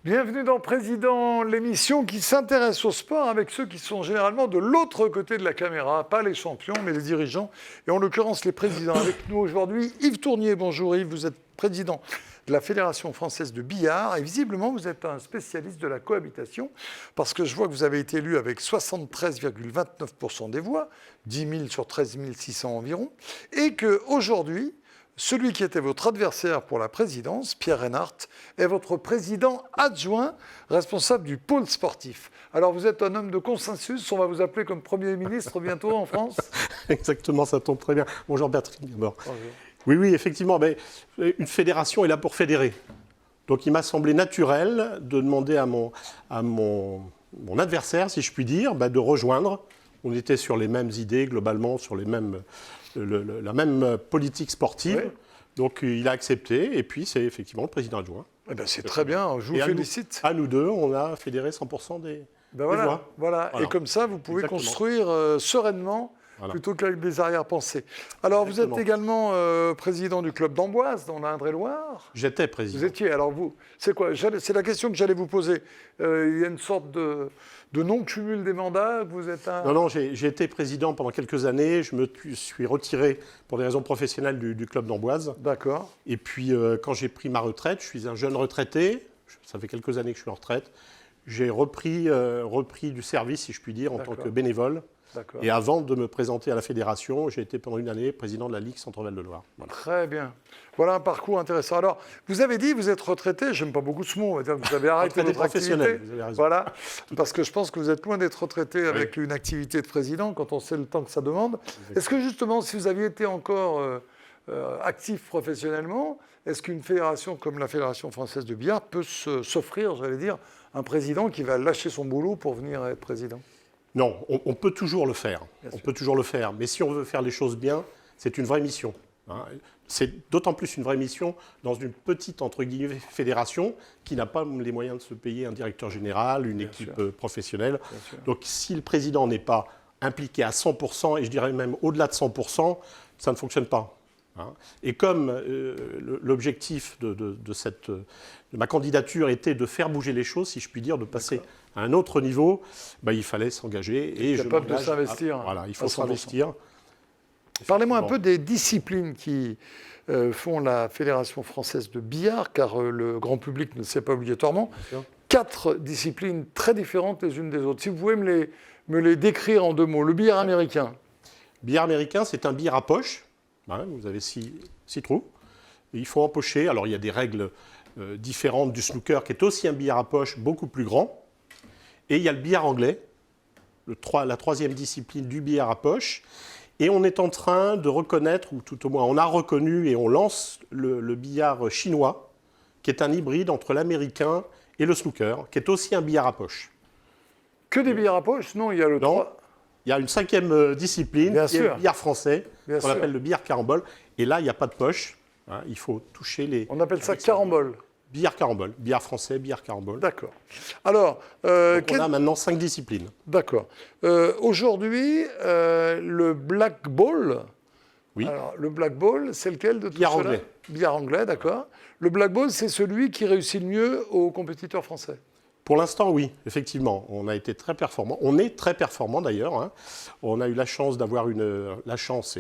Bienvenue dans Président, l'émission qui s'intéresse au sport avec ceux qui sont généralement de l'autre côté de la caméra, pas les champions, mais les dirigeants, et en l'occurrence les présidents. Avec nous aujourd'hui, Yves Tournier. Bonjour Yves, vous êtes président de la Fédération française de billard, et visiblement vous êtes un spécialiste de la cohabitation, parce que je vois que vous avez été élu avec 73,29% des voix, 10 000 sur 13 600 environ, et qu'aujourd'hui, celui qui était votre adversaire pour la présidence, Pierre Reinhardt, est votre président adjoint, responsable du pôle sportif. Alors vous êtes un homme de consensus, on va vous appeler comme Premier ministre bientôt en France. Exactement, ça tombe très bien. Bonjour Patrick, d'abord. Oui, effectivement, une fédération est là pour fédérer. Donc il m'a semblé naturel de demander à mon adversaire, si je puis dire, de rejoindre. On était sur les mêmes idées, globalement, sur la même politique sportive. Oui. Donc il a accepté, et puis c'est effectivement le président adjoint. Eh ben, c'est très bien, je vous félicite. À nous deux, on a fédéré 100% des voix. Voilà. Et comme ça, vous pouvez construire sereinement, plutôt qu'avec des arrière-pensées. Alors vous êtes également président du club d'Amboise, dans l'Indre-et-Loire. J'étais président. Vous étiez, alors vous, c'est quoi? C'est la question que j'allais vous poser. Il y a une sorte de non-cumul des mandats, vous êtes un... Non, j'ai été président pendant quelques années. Je me suis retiré pour des raisons professionnelles du club d'Amboise. D'accord. Et puis, quand j'ai pris ma retraite, je suis un jeune retraité. Ça fait quelques années que je suis en retraite. J'ai repris du service, si je puis dire, en tant que bénévole. Et avant de me présenter à la fédération, j'ai été pendant une année président de la Ligue Centre-Val de Loire. Voilà. Très bien. Voilà un parcours intéressant. Alors, vous avez dit, vous êtes retraité, j'aime pas beaucoup ce mot, on va dire que vous avez arrêté votre activité. Vous avez raison. Voilà, parce que je pense que vous êtes loin d'être retraité avec une activité de président, quand on sait le temps que ça demande. Est-ce que justement, si vous aviez été encore actif professionnellement, est-ce qu'une fédération comme la Fédération française de billard peut s'offrir, j'allais dire, un président qui va lâcher son boulot pour venir être président ? Non, on peut toujours le faire. Peut toujours le faire. Mais si on veut faire les choses bien, c'est une vraie mission. C'est d'autant plus une vraie mission dans une petite, entre guillemets, fédération qui n'a pas les moyens de se payer un directeur général, une équipe professionnelle. Donc si le président n'est pas impliqué à 100%, et je dirais même au-delà de 100%, ça ne fonctionne pas. Et comme l'objectif de ma candidature était de faire bouger les choses, si je puis dire, de passer à un autre niveau, il fallait s'engager. Et capable de s'investir. Voilà, il faut s'investir. Parlez-moi un peu des disciplines qui font la Fédération française de billard, car le grand public ne le sait pas obligatoirement. 4 disciplines très différentes les unes des autres. Si vous pouvez me les décrire en 2 mots. Le billard américain. Le billard américain, c'est un billard à poche. Vous avez 6 trous. Et il faut empocher. Alors, il y a des règles différentes du snooker, qui est aussi un billard à poche beaucoup plus grand. Et il y a le billard anglais, la 3e discipline du billard à poche. Et on est en train de reconnaître, ou tout au moins on a reconnu et on lance le billard chinois, qui est un hybride entre l'américain et le snooker, qui est aussi un billard à poche. Que des billards à poche? Non, il y a le 3... Il y a une 5e discipline, qui est le billard français, qu'on appelle le billard carambole. Et là, il n'y a pas de poche. Il faut toucher les... On appelle ça carambole. Billard carambole. Billard français, billard carambole. D'accord. Alors... on a maintenant 5 disciplines. D'accord. Aujourd'hui, le black ball... Oui. Alors, le black ball, c'est lequel de tout billard cela? Anglais. Billard anglais, d'accord. Le black ball, c'est celui qui réussit le mieux aux compétiteurs français. Pour l'instant, oui, effectivement. On a été très performants. On est très performants d'ailleurs. On a eu la chance d'avoir mais la chance,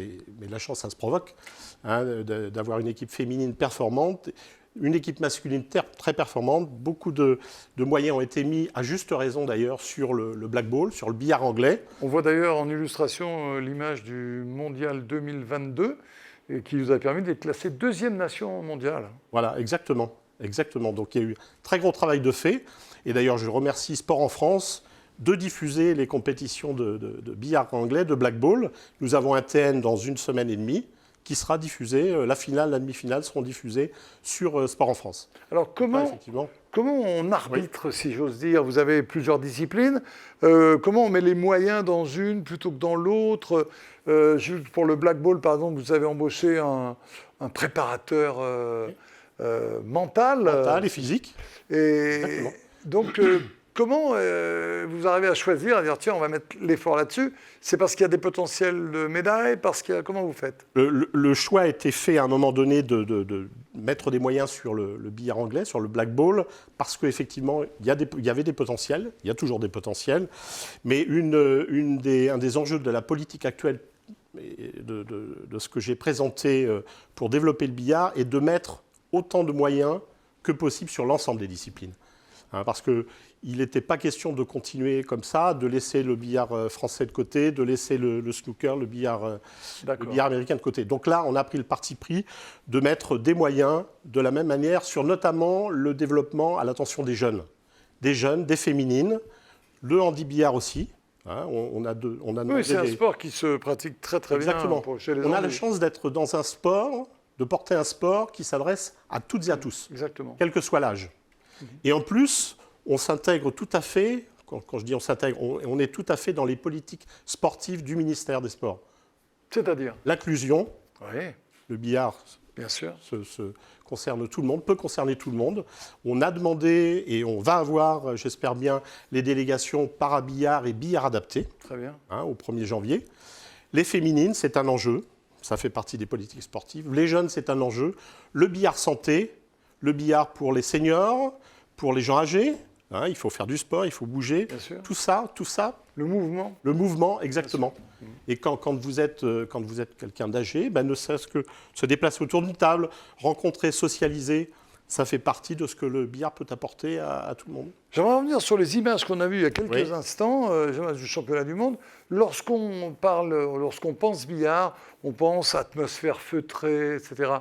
ça se provoque, d'avoir une équipe féminine performante, une équipe masculine très performante. Beaucoup de moyens ont été mis, à juste raison d'ailleurs, sur le black ball, sur le billard anglais. On voit d'ailleurs en illustration l'image du mondial 2022 qui nous a permis d'être classé 2e nation mondiale. Voilà, exactement. Donc il y a eu un très gros travail de fait. Et d'ailleurs, je remercie Sport en France de diffuser les compétitions de billard anglais, de black ball. Nous avons un TN dans 1 semaine et demie qui sera diffusé. La finale, la demi-finale seront diffusées sur Sport en France. Alors comment on arbitre, si j'ose dire? Vous avez plusieurs disciplines. Comment on met les moyens dans une plutôt que dans l'autre? Juste pour le black ball, par exemple, vous avez embauché un préparateur mental et physique. Et donc, comment vous arrivez à choisir, à dire tiens, on va mettre l'effort là-dessus? C'est parce qu'il y a des potentiels de médailles, comment vous faites? Le choix a été fait à un moment donné mettre des moyens sur le billard anglais, sur le black ball, parce qu'effectivement, il y avait des potentiels, il y a toujours des potentiels, mais un des enjeux de la politique actuelle, de ce que j'ai présenté pour développer le billard, est de mettre autant de moyens que possible sur l'ensemble des disciplines. Parce qu'il n'était pas question de continuer comme ça, de laisser le billard français de côté, de laisser le snooker, le billard américain de côté. Donc là, on a pris le parti pris de mettre des moyens de la même manière sur notamment le développement à l'attention des jeunes, des féminines, le handi-billard aussi. Oui, c'est un sport qui se pratique très très Exactement. Bien chez les on a la chance d'être dans un sport, de porter un sport qui s'adresse à toutes et à tous, quel que soit l'âge. Et en plus, on s'intègre tout à fait, quand je dis on s'intègre, on est tout à fait dans les politiques sportives du ministère des Sports. C'est-à-dire l'inclusion, le billard bien sûr. Concerne tout le monde, peut concerner tout le monde. On a demandé et on va avoir, j'espère bien, les délégations para-billard et billard adapté. Très bien. Au 1er janvier. Les féminines, c'est un enjeu. Ça fait partie des politiques sportives. Les jeunes, c'est un enjeu. Le billard santé, le billard pour les seniors, pour les gens âgés. Il faut faire du sport, il faut bouger. Tout ça. Le mouvement. Le mouvement, exactement. Et quand vous êtes quelqu'un d'âgé, ne serait-ce que se déplacer autour d'une table, rencontrer, socialiser, ça fait partie de ce que le billard peut apporter à tout le monde. J'aimerais revenir sur les images qu'on a vues il y a quelques instants, du championnat du monde. Lorsqu'on pense billard, on pense atmosphère feutrée, etc.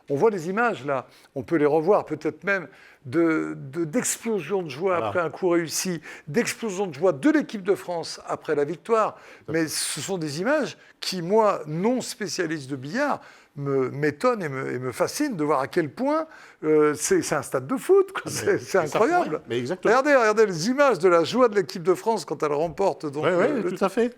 On voit des images là, on peut les revoir peut-être même, d'explosion de joie après un coup réussi, d'explosion de joie de l'équipe de France après la victoire. Mais ce sont des images qui, moi, non spécialiste de billard, m'étonnent et me fascinent de voir à quel point c'est un stade de foot. C'est incroyable. Regardez les images de la joie de l'équipe de France quand elle remporte. Oui, tout à fait.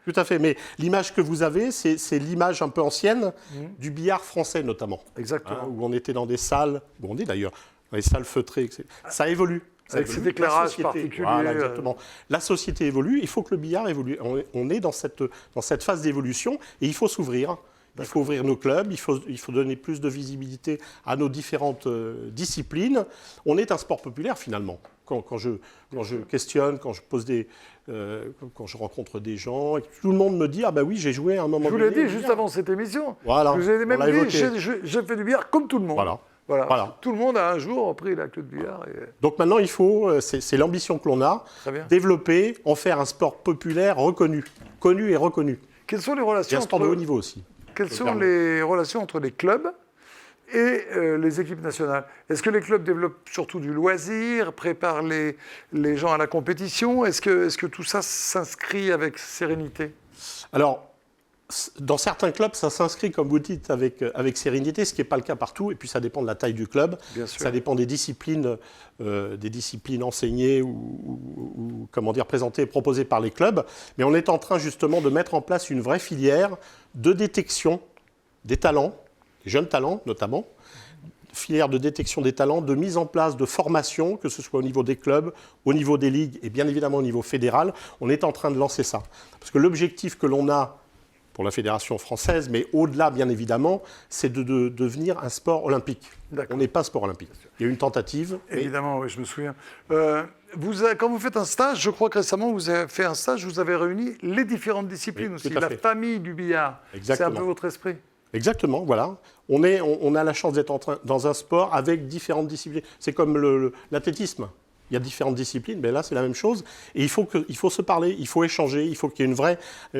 Tout à fait. Mais l'image que vous avez, c'est l'image un peu ancienne du billard français notamment. Exactement. Où on était dans des salles, où on est d'ailleurs, dans les salles feutrées, etc. Ça évolue. Avec cet éclairage particulier. Voilà, exactement. La société évolue, il faut que le billard évolue. On est dans cette phase d'évolution et il faut s'ouvrir. Il faut ouvrir nos clubs, il faut donner plus de visibilité à nos différentes disciplines. On est un sport populaire finalement. Quand je questionne, quand je rencontre des gens, et que tout le monde me dit « Ah ben oui, j'ai joué à un moment donné. » Je vous l'ai dit juste avant cette émission. Voilà, je vous ai même dit « J'ai fait du billard comme tout le monde. » Voilà. Tout le monde a un jour pris la queue de billard. Donc maintenant, il faut, c'est l'ambition que l'on a, développer, en faire un sport populaire reconnu, connu et reconnu. Quelles sont les relations un sport de haut niveau aussi. Quelles sont les relations entre les clubs et les équipes nationales? Est-ce que les clubs développent surtout du loisir, préparent les gens à la compétition? Est-ce que tout ça s'inscrit avec sérénité? Alors, dans certains clubs, ça s'inscrit, comme vous dites, avec sérénité, ce qui n'est pas le cas partout. Et puis, ça dépend de la taille du club. Bien sûr. Ça dépend des disciplines enseignées ou comment dire, présentées et proposées par les clubs. Mais on est en train, justement, de mettre en place une vraie filière de détection des talents, des jeunes talents notamment, filière de détection des talents, de mise en place de formation, que ce soit au niveau des clubs, au niveau des ligues et bien évidemment au niveau fédéral. On est en train de lancer ça. Parce que l'objectif que l'on a pour la Fédération française, mais au-delà, bien évidemment, c'est de devenir un sport olympique. On n'est pas un sport olympique. Il y a eu une tentative. Évidemment, oui, je me souviens. Quand vous faites un stage, je crois que récemment, vous avez fait un stage, vous avez réuni les différentes disciplines aussi, la famille du billard. C'est un peu votre esprit. Exactement, voilà. On a la chance d'être dans un sport avec différentes disciplines. C'est comme l'athlétisme. Il y a différentes disciplines, mais là, c'est la même chose. Et il faut se parler, il faut échanger, il faut qu'il y ait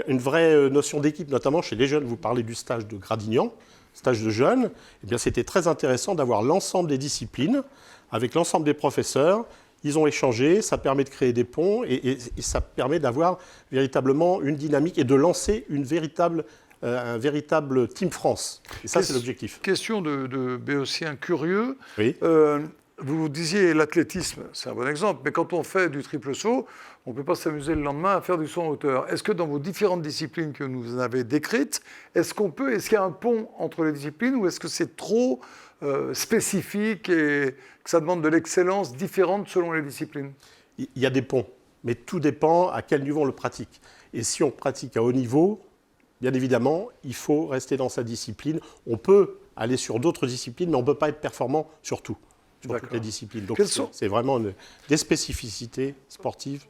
une vraie notion d'équipe, notamment chez les jeunes. Vous parlez du stage de Gradignan, stage de jeunes. Eh bien, c'était très intéressant d'avoir l'ensemble des disciplines, avec l'ensemble des professeurs. Ils ont échangé, ça permet de créer des ponts et ça permet d'avoir véritablement une dynamique et de lancer un véritable Team France. Et ça, c'est l'objectif. Question de Béotien curieux. Oui. Vous disiez l'athlétisme, c'est un bon exemple, mais quand on fait du triple saut, on ne peut pas s'amuser le lendemain à faire du saut en hauteur. Est-ce que dans vos différentes disciplines que vous avez décrites, est-ce qu'il y a un pont entre les disciplines ou est-ce que c'est trop spécifique et que ça demande de l'excellence différente selon les disciplines? Il y a des ponts, mais tout dépend à quel niveau on le pratique. Et si on pratique à haut niveau, bien évidemment, il faut rester dans sa discipline. On peut aller sur d'autres disciplines, mais on ne peut pas être performant sur tout, sur toutes les disciplines. Donc c'est vraiment des spécificités sportives.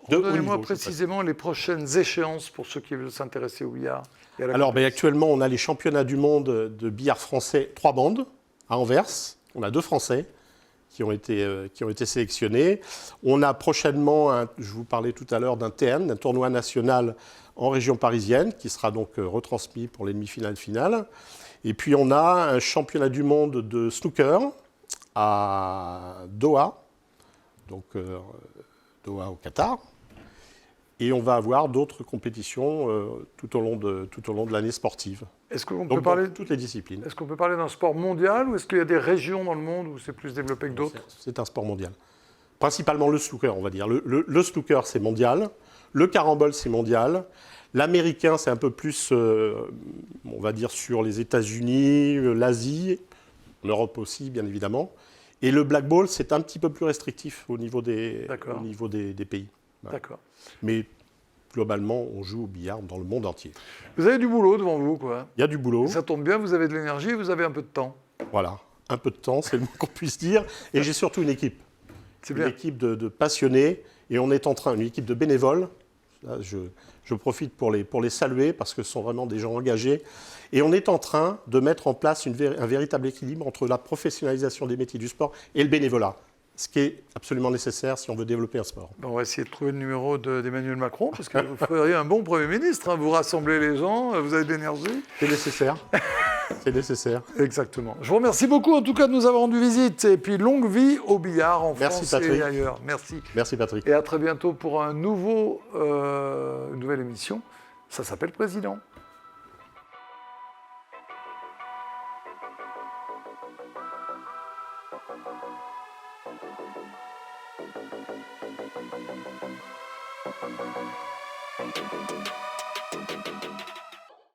Redonnez-moi précisément les prochaines échéances pour ceux qui veulent s'intéresser au billard. Alors actuellement, on a les championnats du monde de billard français 3 bandes à Anvers. On a 2 Français qui ont été sélectionnés. On a prochainement, je vous parlais tout à l'heure d'un TN, d'un tournoi national en région parisienne, qui sera donc retransmis pour les demi-finales finales. Et puis on a un championnat du monde de snooker à Doha, donc Doha au Qatar. Et on va avoir d'autres compétitions tout au long de l'année sportive. Est-ce qu'on peut parler de toutes les disciplines? Est-ce qu'on peut parler d'un sport mondial ou est-ce qu'il y a des régions dans le monde où c'est plus développé que d'autres? C'est un sport mondial. Principalement le snooker, on va dire. Le snooker, c'est mondial. Le carambole, c'est mondial. L'américain, c'est un peu plus, on va dire, sur les États-Unis, l'Asie, l'Europe aussi, bien évidemment. Et le blackball, c'est un petit peu plus restrictif au niveau des pays. D'accord. Mais globalement, on joue au billard dans le monde entier. Vous avez du boulot devant vous, quoi. Il y a du boulot. Ça tombe bien, vous avez de l'énergie, vous avez un peu de temps. Voilà, un peu de temps, c'est le moins qu'on puisse dire. Et j'ai surtout une équipe. C'est bien. Une équipe de passionnés. Et on est en train, une équipe de bénévoles. Là, je profite pour les saluer parce que ce sont vraiment des gens engagés. Et on est en train de mettre en place un véritable équilibre entre la professionnalisation des métiers du sport et le bénévolat. Ce qui est absolument nécessaire si on veut développer un sport. On va essayer de trouver le numéro d'Emmanuel Macron, parce que vous feriez un bon Premier ministre. Hein. Vous rassemblez les gens, vous avez de l'énergie. C'est nécessaire. C'est nécessaire. Exactement. Je vous remercie beaucoup, en tout cas, de nous avoir rendu visite. Et puis, longue vie au billard en France et ailleurs. Merci. Merci, Patrick. Et à très bientôt pour une nouvelle émission. Ça s'appelle Président. Thank you.